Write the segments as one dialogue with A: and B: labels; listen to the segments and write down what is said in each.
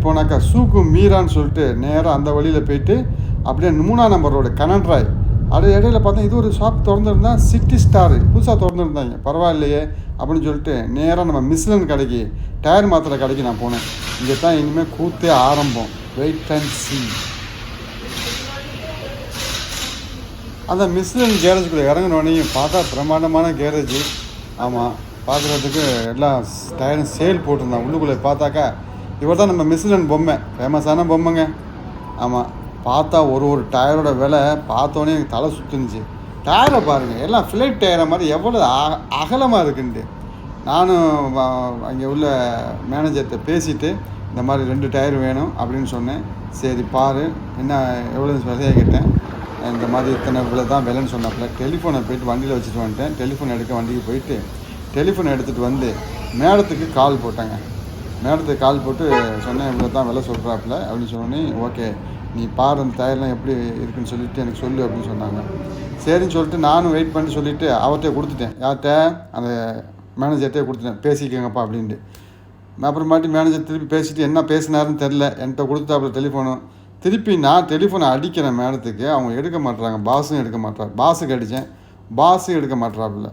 A: போனாக்கா சூக்கு மீரான்னு சொல்லிட்டு நேராக அந்த வழியில் போயிட்டு அப்படியே 3ஆம் நம்பர் ரோடு கனன்ட்ராய் அது இடையில பார்த்தா இது ஒரு ஷாப் திறந்துருந்தா சிட்டி ஸ்டார் புதுசாக திறந்துருந்தாங்க பரவாயில்லையே அப்படின்னு சொல்லிட்டு நேராக நம்ம மிஸ்லன் கடைக்கு டயர் மாத்திரை கடைக்கு நான் போனேன். இங்கே தான் இனிமேல் கூத்தே ஆரம்பம். Wait and see. அந்த மிஸ்லன் கேரேஜுக்குள்ளே இறங்கினோடனையும் பார்த்தா பிரம்மாண்டமான கேரேஜு. ஆமாம், பார்க்குறதுக்கு எல்லாம் டயரும் சேல் போட்டிருந்தான். உள்ளுக்குள்ளே பார்த்தாக்கா இவர் தான் நம்ம மிஸ்லன் பொம்மை, ஃபேமஸான பொம்மைங்க. ஆமாம், பார்த்தா ஒரு டயரோட விலை பார்த்தோன்னே எனக்கு தலை சுற்றுனுச்சு. டயரை பாருங்கள், எல்லாம் ஃப்ளைட் டயரை மாதிரி எவ்வளோ அகலமாக இருக்குன்ட்டு. நானும் அங்கே உள்ள மேனேஜர்கிட்ட பேசிவிட்டு இந்த மாதிரி 2 டயர் வேணும் அப்படின்னு சொன்னேன். சரி பாரு என்ன எவ்வளோ விலையாக கேட்டேன். இந்த மாதிரி இத்தனை விலை தான் விலைன்னு சொன்னாப்புல. டெலிஃபோனை போய்ட்டு வண்டியில் வச்சுட்டு வந்துட்டேன். டெலிஃபோன் எடுக்க வண்டிக்கு போயிட்டு டெலிஃபோனை எடுத்துகிட்டு வந்து மேடத்துக்கு கால் போட்டாங்க. மேடத்துக்கு கால் போட்டு சொன்னேன் இவ்வளோ தான் விலை சொல்கிறாப்புல அப்படின்னு சொன்னோன்னே ஓகே நீ பாரு அந்த டயர்லாம் எப்படி இருக்குன்னு சொல்லிவிட்டு எனக்கு சொல்லு அப்படின்னு சொன்னாங்க. சரின்னு சொல்லிட்டு நானும் வெயிட் பண்ணி சொல்லிவிட்டு அவர்கிட்ட கொடுத்துட்டேன். யார்கிட்ட? அந்த மேனேஜர்கிட்டே கொடுத்துட்டேன். பேசிக்கங்கப்பா அப்படின்ட்டு. அப்புறமாட்டி மேனேஜர் திருப்பி பேசிவிட்டு என்ன பேசினாருன்னு தெரில. என்கிட்ட கொடுத்தாப்புல டெலிஃபோனும். திருப்பி நான் டெலிஃபோனை அடிக்கிறேன் மேடத்துக்கு. அவங்க எடுக்க மாட்டுறாங்க. பாஸும் எடுக்க மாட்டார். பாஸுக்கு அடித்தேன், பாஸும் எடுக்க மாட்டுறாப்புல.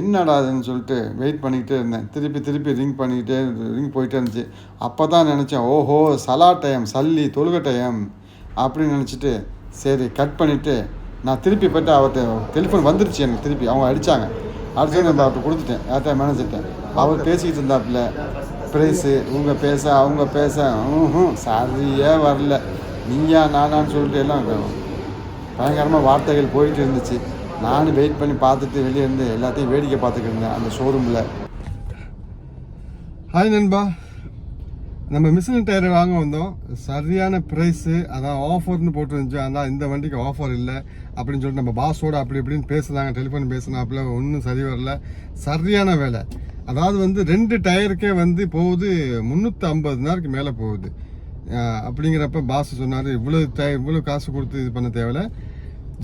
A: என்னடா அதுன்னு சொல்லிட்டு வெயிட் பண்ணிக்கிட்டே இருந்தேன். திருப்பி ரிங் போயிட்டே இருந்துச்சு. அப்போ தான் நினச்சேன், ஓஹோ சலா டைம், சல்லி தொழுக டைம் அப்படின்னு நினச்சிட்டு சரி கட் பண்ணிவிட்டு நான் திருப்பி போய்ட்டு அவர்கிட்ட டெலிஃபோன் வந்துருச்சு எனக்கு. திருப்பி அவங்க அடித்தாங்க. அடித்தோன்னு நான் அவர்கிட்ட கொடுத்துட்டேன். யார்கிட்ட? மேனேஜர்கிட்ட. அவர் பேசிக்கிட்டு இருந்தாப்புல ப்ரைஸு இவங்க பேச அவங்க பேச சரியாக வரல. நீயா நானான்னு சொல்லிட்டு எல்லாம் பயங்கரமாக வார்த்தைகள் போயிட்டு இருந்துச்சு. நானும் வெயிட் பண்ணி பார்த்துட்டு வெளியே இருந்து எல்லாத்தையும் வேடிக்கை பார்த்துக்கிட்டு இருந்தேன் அந்த ஷோரூமில். ஹாய் நண்பா, நம்ம மிஷின் டயர் வாங்க வந்தோம். சரியான ப்ரைஸு, அதான் ஆஃபர்னு போட்டுருந்துச்சு. ஆனால் இந்த வண்டிக்கு ஆஃபர் இல்லை அப்படின்னு சொல்லிட்டு நம்ம பாஸோடு அப்படி இப்படின்னு பேசுனாங்க. டெலிஃபோன் பேசினாப்புல ஒன்றும் சரி வரல. சரியான வேலை. அதாவது 2 டயருக்கே போகுது 350,000 மேலே போகுது. அப்படிங்கிறப்ப பாஸ் சொன்னார் இவ்வளோ காசு கொடுத்து இது பண்ண தேவையில்ல,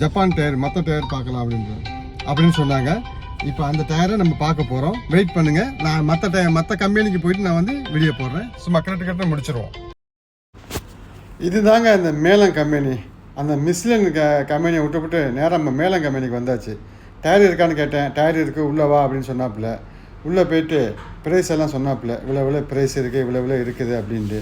A: ஜப்பான் டயர் மற்ற டயர் பார்க்கலாம் அப்படின்னு சொன்னாங்க. இப்போ அந்த டயரை நம்ம பார்க்க போகிறோம். வெயிட் பண்ணுங்கள். நான் மற்ற கம்பெனிக்கு போயிட்டு நான் வீடியோ போடுறேன். சும்மா கரெக்டாக முடிச்சிருவோம். இதுதாங்க அந்த மேலம் கம்பெனி. அந்த மிஸ்லின் கம்பெனியை விட்டுவிட்டு நேராக நம்ம மேலம் கம்பெனிக்கு வந்தாச்சு. டயர் இருக்கான்னு கேட்டேன். டயர் இருக்குது உள்ளே வா அப்படின்னு சொன்னாப்புல. உள்ளே போயிட்டு ப்ரைஸ் எல்லாம் சொன்னாப்புல. இவ்வளோ ப்ரைஸ் இருக்குது, இவ்வளோ இருக்குது அப்படின்ட்டு.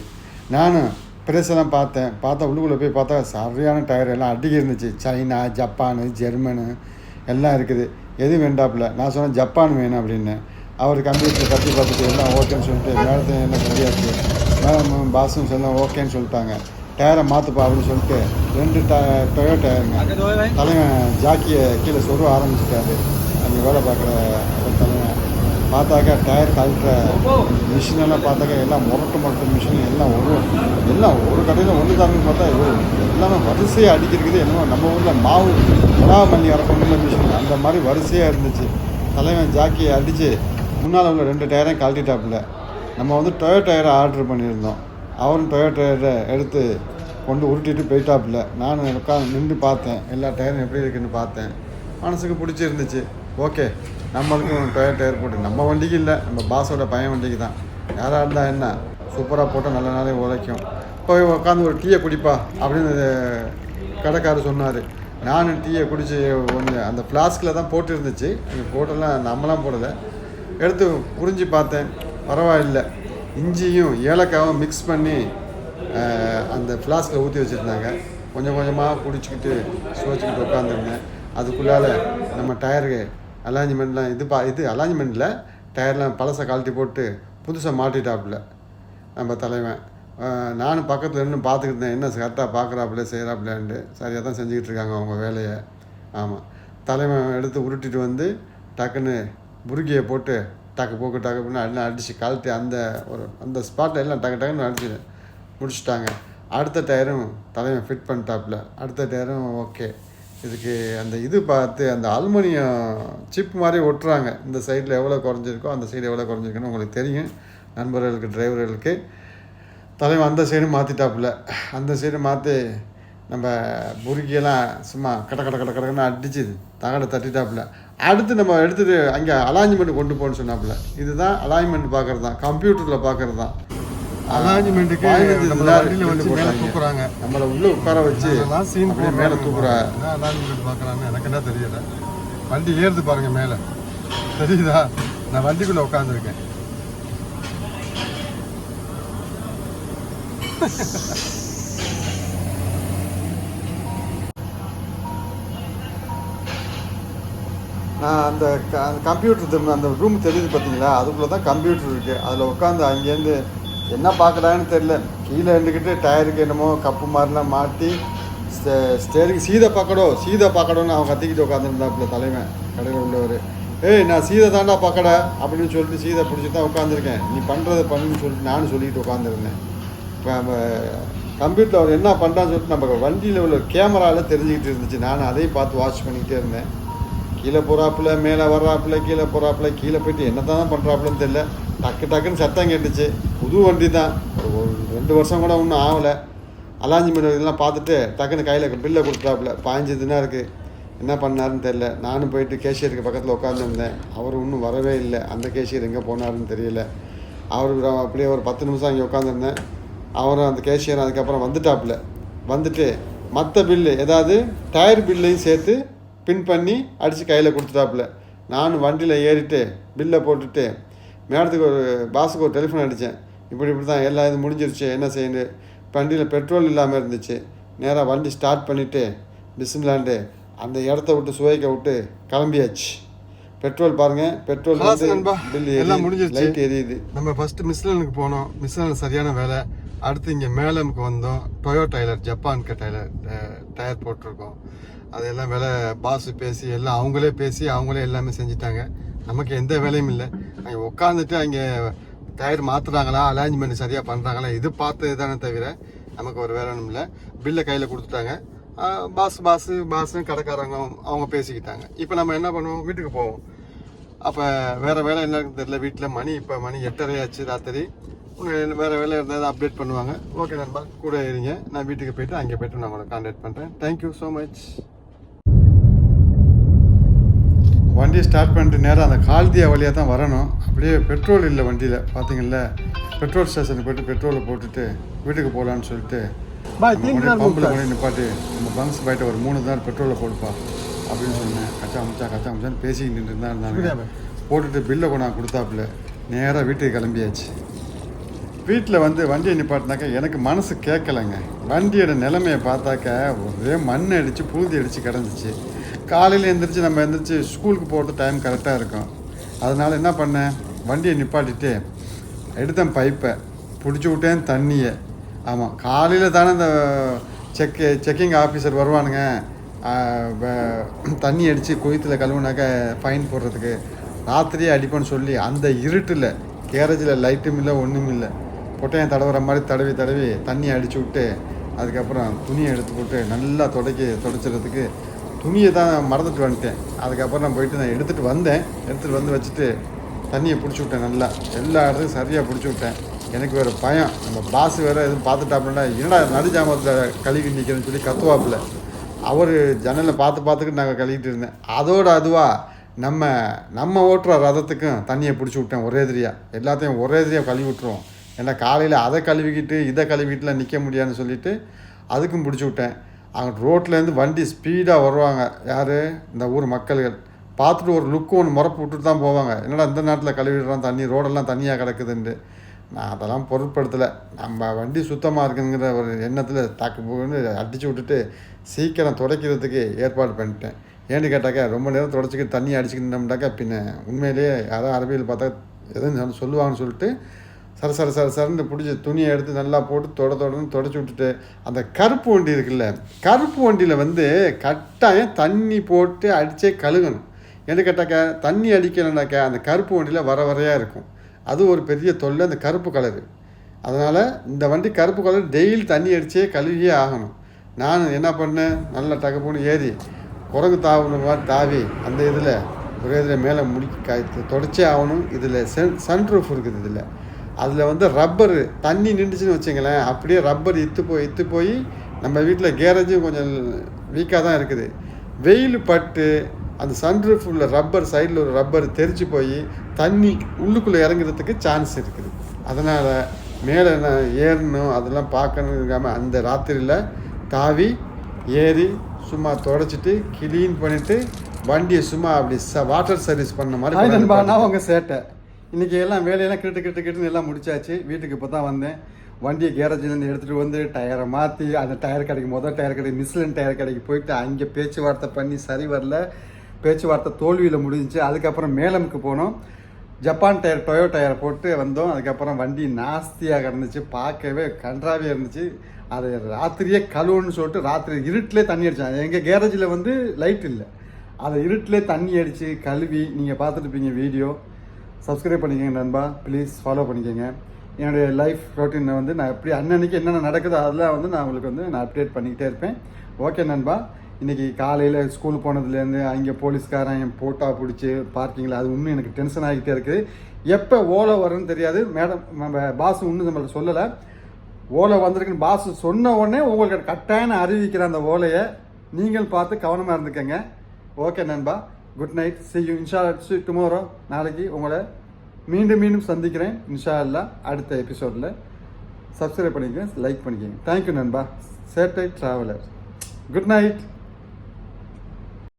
A: நானும் ப்ரைஸ் எல்லாம் பார்த்தா உள்ளுக்குள்ளே போய் பார்த்தா சரியான டயர் எல்லாம் அடிக்க இருந்துச்சு. சைனா, ஜப்பானு, ஜெர்மனு எல்லாம் இருக்குது. எது வேண்டாப்புல. நான் சொன்னேன் ஜப்பான் வேணும் அப்படின்னு. அவர் கம்ப்யூட்டரில் கட்டி பார்த்துட்டு எல்லாம் ஓகேன்னு சொல்லிட்டு மேடத்தையும் எல்லாம் ரெடியாச்சு. மேடம் பாஸும் சொன்னால் ஓகேன்னு சொல்லிட்டாங்க. டயரை மாற்றுப்பா அப்படின்னு சொல்லிட்டு 2 டொயோ டயருங்க. தலைவன் ஜாக்கியை கீழே சொருவ ஆரம்பிச்சிட்டாரு. அங்கே வேலை பார்க்குற தலைவன். பார்த்தாக்கா டயர் கழட்டுற மிஷினெல்லாம் பார்த்தாக்கா எல்லாம் முரட்டு மிஷின் எல்லாம் ஒரு கடையில் ஒன்று தாங்கன்னு பார்த்தா எல்லாமே வரிசையாக அடிக்கிறது. என்னமோ நம்ம ஊரில் மாவு மல்லி இறக்கணுள்ள மிஷின் அந்த மாதிரி வரிசையாக இருந்துச்சு. தலைவன் ஜாக்கியை அடித்து முன்னால் உள்ள 2 டயரையும் கழட்டிட்டாப்புல. நம்ம டொயோ டயரை ஆர்டர் பண்ணியிருந்தோம். அவரும் டொயோ டயரை எடுத்து கொண்டு உருட்டிட்டு போயிட்டாப்புல. நான் உட்காந்து நின்று பார்த்தேன். எல்லா டயரும் எப்படி இருக்குன்னு பார்த்தேன். மனசுக்கு பிடிச்சிருந்துச்சு. ஓகே நம்மளுக்கும் டொயோ டயர் போட்டு நம்ம வண்டிக்கு இல்லை, நம்ம பாஸோட பையன் வண்டிக்கு தான். யாராக இருந்தால் என்ன சூப்பராக போட்டால் நல்ல நாளே உழைக்கும். போய் உட்காந்து ஒரு டீயை குடிப்பா அப்படின்னு கடைக்காரர் சொன்னார். நானும் டீயை குடித்து அந்த ஃப்ளாஸ்கில் தான் போட்டு இருந்துச்சு. அந்த போட்டெல்லாம் நம்மளாம் போடலை. எடுத்து புரிஞ்சு பார்த்தேன். பரவாயில்லை. இஞ்சியும் ஏலக்காவும் மிக்ஸ் பண்ணி அந்த ஃப்ளாஸ்கில் ஊற்றி வச்சுருந்தாங்க. கொஞ்சம் கொஞ்சமாக குடிச்சிக்கிட்டு சுவைச்சிக்கிட்டு உட்காந்துருந்தேன். அதுக்குள்ளால் நம்ம டயருக்கு அலாஞ்சிமெண்ட்லாம் இது அலாஞ்சிமெண்ட்டில் டயர்லாம் பழசை கழட்டி போட்டு புதுசாக மாட்டிட்டாப்புல நம்ம தலைவன். நானும் பக்கத்தில் இருந்து பார்த்துக்கிட்டு இருந்தேன். என்ன கரெக்டாக பார்க்குறாப்புல செய்கிறாப்புலன்ட்டு. சரியாக தான் செஞ்சுக்கிட்டு இருக்காங்க அவங்க வேலையை. ஆமாம், தலைவன் எடுத்து உருட்டிட்டு டக்குன்னு புருக்கியை போட்டு டக்குன்னு எல்லாம் அடித்து கழட்டி அந்த ஸ்பாட்டில் எல்லாம் டக்குன்னு அடிச்சு முடிச்சுட்டாங்க. அடுத்த டயரும் தலைவன் ஃபிட் பண்ணிட்டாப்புல. அடுத்த டயரும் ஓகே. இதுக்கு அந்த பார்த்து அந்த அலுமினியம் சிப் மாதிரி ஒட்டுறாங்க. இந்த சைடில் எவ்வளோ குறைஞ்சிருக்கோ அந்த சைடு எவ்வளோ குறைஞ்சிருக்குன்னு உங்களுக்கு தெரியும் நண்பர்களுக்கு, டிரைவர்களுக்கு. தலைவன் அந்த சைடு மாற்றிட்டாப்புல. அந்த சைடு மாற்றி நம்ம புருக்கியெல்லாம் சும்மா கடன்னு அடிச்சு தகடை தட்டிட்டாப்புல. அடுத்து நம்ம எடுத்துகிட்டு அங்கே அலாஞ்சிமெண்ட் கொண்டு போகணுன்னு சொன்னாப்புல. இதுதான் அலாஞ்சிமெண்ட் பார்க்குறது தான், கம்ப்யூட்டரில் பார்க்குறது தான். அலாஜ்மெண்ட்டுக்கு நம்மளை வண்டியில் வச்சு மேலே தூக்குறாங்க, நம்மளை உள்ளே உட்கார வச்சு சீன் மேலே தூக்குறாங்க. அலாஜ்மெண்ட் பார்க்குறான்னு எனக்கு என்ன தெரியல. வண்டி ஏறுது பாருங்க மேலே, தெரியுதா? நான் வண்டிக்குள்ளே உட்காந்துருக்கேன். நான் அந்த கம்ப்யூட்டர் அந்த ரூம் தெரியுது பார்த்தீங்களா, அதுக்குள்ளே தான் கம்ப்யூட்டர் இருக்குது. அதில் உட்காந்து அங்கேருந்து என்ன பார்க்குறான்னு தெரில, கீழே இருந்துக்கிட்டு டயருக்கு என்னமோ கப்பு மாதிரிலாம் மாட்டி ஸ்டேரிங் சீதை பார்க்கணும்னு அவன் கத்திக்கிட்டு உட்காந்துருந்தாப்புல தலைவன் கடையில் உள்ளவர். ஏய் நான் சீதை தாண்டா பார்க்கடா அப்படின்னு சொல்லிட்டு சீதை பிடிச்சி தான் உட்காந்துருக்கேன், நீ பண்ணுறதை பண்ணுன்னு சொல்லிட்டு நானும் சொல்லிக்கிட்டு உட்காந்துருந்தேன். இப்போ கம்ப்யூட்டர் அவர் என்ன பண்ணுறான்னு சொல்லிட்டு நம்ம வண்டியில் உள்ள கேமராவில் தெரிஞ்சுக்கிட்டு இருந்துச்சு. நான் அதையும் பார்த்து வாட்ச் பண்ணிக்கிட்டே இருந்தேன். கீழே போகிறாப்புல, மேலே வர்றாப்புல, கீழே போகிறாப்புல, கீழே போயிட்டு என்ன தான் பண்ணுறாப்புலன்னு தெரியல. டக்குன்னு சத்தம் கேட்டுச்சு. புது வண்டி தான், ஒரு 2 வருஷம் கூட ஒன்றும் ஆகலை. அலாஞ்சிமெண்ட் இதெல்லாம் பார்த்துட்டு டக்குன்னு கையில் பில்லை கொடுத்துட்டாப்புல. 15 தினம் இருக்குது. என்ன பண்ணாருன்னு தெரில. நானும் போயிட்டு கேஷியருக்கு பக்கத்தில் உட்காந்துருந்தேன். அவர் இன்னும் வரவே இல்லை. அந்த கேஷியர் எங்கே போனாருன்னு தெரியல. அவருக்கு அப்படியே ஒரு 10 நிமிஷம் அங்கே உட்காந்துருந்தேன். அவரும் அந்த கேஷியர் அதுக்கப்புறம் வந்துட்டாப்புல. வந்துட்டு மற்ற பில்லு ஏதாவது டயர் பில்லையும் சேர்த்து பின் பண்ணி அடித்து கையில் கொடுத்துட்டாப்புல. நானும் வண்டியில் ஏறிட்டு பில்லை போட்டுட்டு மேடத்துக்கு பாஸுக்கு ஒரு டெலிஃபோன் அடித்தேன். இப்படி தான் எல்லா இது முடிஞ்சிருச்சு, என்ன செய்யணும். வண்டியில் பெட்ரோல் இல்லாமல் இருந்துச்சு. நேராக வண்டி ஸ்டார்ட் பண்ணிவிட்டு பிஸ்மிலாண்டு அந்த இடத்த விட்டு சுவைக்க விட்டு கிளம்பியாச்சு. பெட்ரோல் பாருங்கள், பெட்ரோல் பில் எல்லாம் முடிஞ்சிருச்சு, லைட் எரியுது. நம்ம ஃபஸ்ட்டு மிஸ்லனுக்கு போனோம். மிஸ்லனில் சரியான வேலை. அடுத்து இங்கே மேலமுக்கு வந்தோம். டொயோ டைலர், ஜப்பானுக்கு டயர் போட்டிருக்கோம். அதெல்லாம் வேலை பாஸு பேசி எல்லாம் அவங்களே பேசி அவங்களே எல்லாமே செஞ்சுட்டாங்க. நமக்கு எந்த வேலையும் இல்லை. அங்கே உட்காந்துட்டு அங்கே டயர் மாற்றுறாங்களா, அலாஞ்ச்மெண்ட் சரியாக பண்ணுறாங்களா, இது பார்த்து தானே தவிர நமக்கு ஒரு வேலையும் இல்லை. பில்லை கையில் கொடுத்துட்டாங்க. பாஸு கடைக்காரங்க அவங்க பேசிக்கிட்டாங்க. இப்போ நம்ம என்ன பண்ணுவோம், வீட்டுக்கு போவோம். அப்போ வேறு வேலை என்ன தெரியல. வீட்டில் இப்போ மணி 8:30 ஆச்சு ராத்திரி. வேறு வேலை இருந்தால் அப்டேட் பண்ணுவாங்க. ஓகே நண்பா, கூட இருங்க. நான் வீட்டுக்கு போய்ட்டு அங்கே போய்ட்டு நான் உங்களை கான்டாக்ட் பண்ணுறேன். Thank you so much. வண்டியை ஸ்டார்ட் பண்ணிட்டு நேராக அந்த கால்தியா வழியாக தான் வரணும். அப்படியே பெட்ரோல் இல்லை வண்டியில். பார்த்தீங்கல்ல, பெட்ரோல் ஸ்டேஷனுக்கு போய்ட்டு பெட்ரோலை போட்டுட்டு வீட்டுக்கு போகலான்னு சொல்லிட்டு பம்பில் கொண்டு நிப்பாட்டி நம்ம பங்ஸ் போய்ட்டு ஒரு 3 தான் பெட்ரோலை போடுப்பா அப்படின்னு சொன்னேன். கச்சா முச்சான்னு பேசிக்கிட்டு இருந்தாங்க. போட்டுட்டு பில்லை கொண்டாந்து கொடுத்தாப்புல. நேராக வீட்டுக்கு கிளம்பியாச்சு. வீட்டில் வண்டியை நிப்பாட்டினாக்கா எனக்கு மனசு கேட்கலைங்க. வண்டியோட நிலைமையை பார்த்தாக்க ஒரே மண் அடித்து புழுதி அடித்து கிடந்துச்சு. காலையில் எழுந்திரிச்சு ஸ்கூலுக்கு போகிறது டைம் கரெக்டாக இருக்கும். அதனால் என்ன பண்ணேன், வண்டியை நிப்பாட்டிட்டு எடுத்தேன் பைப்பை, பிடிச்சி விட்டேன் தண்ணியை. ஆமாம், காலையில் தானே இந்த செக்கிங் ஆஃபீஸர் வருவானுங்க தண்ணி அடித்து குயத்தில் கழுவுனாக்க ஃபைன் போடுறதுக்கு. ராத்திரியே அடிப்பேன்னு சொல்லி அந்த இருட்டில் கேரேஜில் லைட்டும் இல்லை ஒன்றும் இல்லை, பொட்டையன் தடவுற மாதிரி தடவி தண்ணி அடித்து விட்டு அதுக்கப்புறம் துணியை எடுத்து போட்டு நல்லா துடைச்சிறதுக்கு துணியை தான் மறந்துட்டு வந்துட்டேன். அதுக்கப்புறம் நான் போயிட்டு நான் எடுத்துகிட்டு வந்து வச்சுட்டு தண்ணியை பிடிச்சி விட்டேன். நல்லா எல்லா இடத்துக்கும் சரியாக பிடிச்சி விட்டேன். எனக்கு வேறு பயம், நம்ம பாஸ் வேறு எதுவும் பார்த்துட்டாப்புல என்னடா நடுஜாமத்தில் கழுவி நிற்கிறேன்னு சொல்லி கத்துவாப்புல. அவர் ஜன்னலில் பார்த்துக்கிட்டு நாங்கள் கழுவிட்டு இருந்தேன். அதோடு அதுவாக நம்ம ஓட்டுற ரதத்துக்கும் தண்ணியை பிடிச்சி விட்டேன். எல்லாத்தையும் ஒரேதிரியாக கழுவி விட்டுருவோம். ஏன்னா காலையில் அதை கழுவிக்கிட்டு இதை கழுவிக்கிட்டுலாம் நிற்க முடியாதுன்னு சொல்லிவிட்டு அதுக்கும் பிடிச்சி விட்டேன். அங்கே ரோட்லேருந்து வண்டி ஸ்பீடாக வருவாங்க. யார், இந்த ஊர் மக்கள்கள். பார்த்துட்டு ஒரு லுக்கு ஒன்று முறப்பு விட்டுட்டு தான் போவாங்க. என்னடா இந்த நாட்டில் கழுவிடுறான், தண்ணி ரோடெல்லாம் தண்ணியாக கிடக்குதுன்ட்டு. நான் அதெல்லாம் பொருட்படுத்தலை. நம்ம வண்டி சுத்தமாக இருக்குங்கிற ஒரு எண்ணத்தில் தாக்கு போன்னு அடித்து விட்டுட்டு சீக்கிரம் துடைக்கிறதுக்கு ஏற்பாடு பண்ணிட்டேன். ஏன்னு கேட்டாக்கா ரொம்ப நேரம் துடைச்சிக்கிட்டு தண்ணி அடிச்சுக்கிட்டோம்னாக்கா பின்ன உண்மையிலேயே யாரோ அரபியில் பார்த்தா எதுவும் சொல்லுவாங்கன்னு சொல்லிட்டு சரன்னு பிடிச்சி துணியை எடுத்து நல்லா போட்டு தொடர்ந்து துடைச்சி விட்டுட்டு அந்த கருப்பு வண்டி இருக்குல்ல, கருப்பு வண்டியில் கட்டாயம் தண்ணி போட்டு அடித்தே கழுகணும். என்ன கேட்டாக்கா தண்ணி அடிக்கலைனாக்கா அந்த கருப்பு வண்டியில் வரையாக இருக்கும். அது ஒரு பெரிய தொல்லை, அந்த கருப்பு கலரு. அதனால் இந்த வண்டி கருப்பு கலர் டெய்லி தண்ணி அடித்தே கழுவியே ஆகணும். நான் என்ன பண்ணேன், நல்லா டக்குன்னு ஏறி குரங்கு தாவுன மாதிரி தாவி அந்த இதில் ஒரே இதில் மேலே தொடச்சே ஆகணும். இதில் சன்ரூஃப் இருக்குது. இதில் அதில் ரப்பரு தண்ணி நின்றுச்சுன்னு வச்சுங்களேன், அப்படியே ரப்பர் இத்து போய் நம்ம வீட்டில் கேரேஜும் கொஞ்சம் வீக்காக தான் இருக்குது. வெயில் பட்டு அந்த சன்ரூஃப் உள்ள ரப்பர் சைடில் ஒரு ரப்பர் தெரிச்சு போய் தண்ணி உள்ளுக்குள்ளே இறங்குறதுக்கு சான்ஸ் இருக்குது. அதனால் மேலே நான் ஏறணும் அதெல்லாம் பார்க்கணும் இருக்காமல் அந்த ராத்திரியில் தாவி ஏறி சும்மா தொடச்சிட்டு க்ளீன் பண்ணிவிட்டு வண்டியை சும்மா அப்படி வாட்டர் சர்வீஸ் பண்ண மாதிரி நண்பா. நான் அவங்க சேட்டை இன்றைக்கி எல்லாம் வேலையெல்லாம் கிட்டுன்னு எல்லாம் முடிச்சாச்சு. வீட்டுக்கு இப்போ தான் வந்தேன். வண்டியை கேரேஜிலேருந்து எடுத்துகிட்டு வந்து டயரை மாற்றி அந்த டயர் கடைக்கு டயர் கடைக்கு மிஸ்லின் டயர் கடைக்கு போயிட்டு அங்கே பேச்சுவார்த்தை பண்ணி சரி வரல. பேச்சுவார்த்தை தோல்வியில் முடிஞ்சிச்சு. அதுக்கப்புறம் மேலமுக்கு போனோம். ஜப்பான் டயர் டொயோ டயரை போட்டு வந்தோம். அதுக்கப்புறம் வண்டி நாஸ்தியாக கிடந்துச்சு, பார்க்கவே கன்றாவே இருந்துச்சு. அதை ராத்திரியே கழுவுன்னு சொல்லிட்டு ராத்திரி இருட்டிலே தண்ணி அடித்தாங்க. எங்கள் கேரேஜில் வந்து லைட் இல்லை, அதை இருட்டிலே தண்ணி அடித்து கழுவி நீங்கள் பார்த்துட்டுப்பீங்க வீடியோ. சப்ஸ்கிரைப் பண்ணிக்கோங்க நண்பா, ப்ளீஸ் ஃபாலோ பண்ணிக்கோங்க. என்னுடைய லைஃப் ரொட்டீனை வந்து நான் எப்படி அன்னன்னைக்கு என்னென்ன நடக்குதோ அதெல்லாம் வந்து நான் உங்களுக்கு வந்து நான் அப்டேட் பண்ணிக்கிட்டே இருப்பேன். ஓகே நண்பா. இன்றைக்கி காலையில் ஸ்கூல் போனதுலேருந்து அங்கே போலீஸ்காரன் என் போட்டா பிடிச்சி பார்க்கிங்கில் அது இன்னும் எனக்கு டென்ஷன் ஆகிட்டே இருக்குது. எப்போ ஓலை வரும்னு தெரியாது. மேடம் நம்ம பாஸ் இன்னும் நம்மளுக்கு சொல்லலை. ஓலை வந்திருக்குன்னு பாஸ் சொன்ன உடனே உங்களுக்கு கட்டாயம் அறிவிக்கிற அந்த ஓலையை நீங்கள் பார்த்து கவனமாக இருந்துக்கங்க. ஓகே நண்பா, குட் நைட், see you இன்ஷா டுமாரோ. நாளைக்கு உங்களை மீண்டும் சந்திக்கிறேன் இன்ஷா அல்லா அடுத்த எபிசோடில். சப்ஸ்கிரைப் பண்ணிக்கங்க, லைக் பண்ணிக்கங்க. தேங்க்யூ நண்பா. சேட்டை ட்ராவலர். Good night.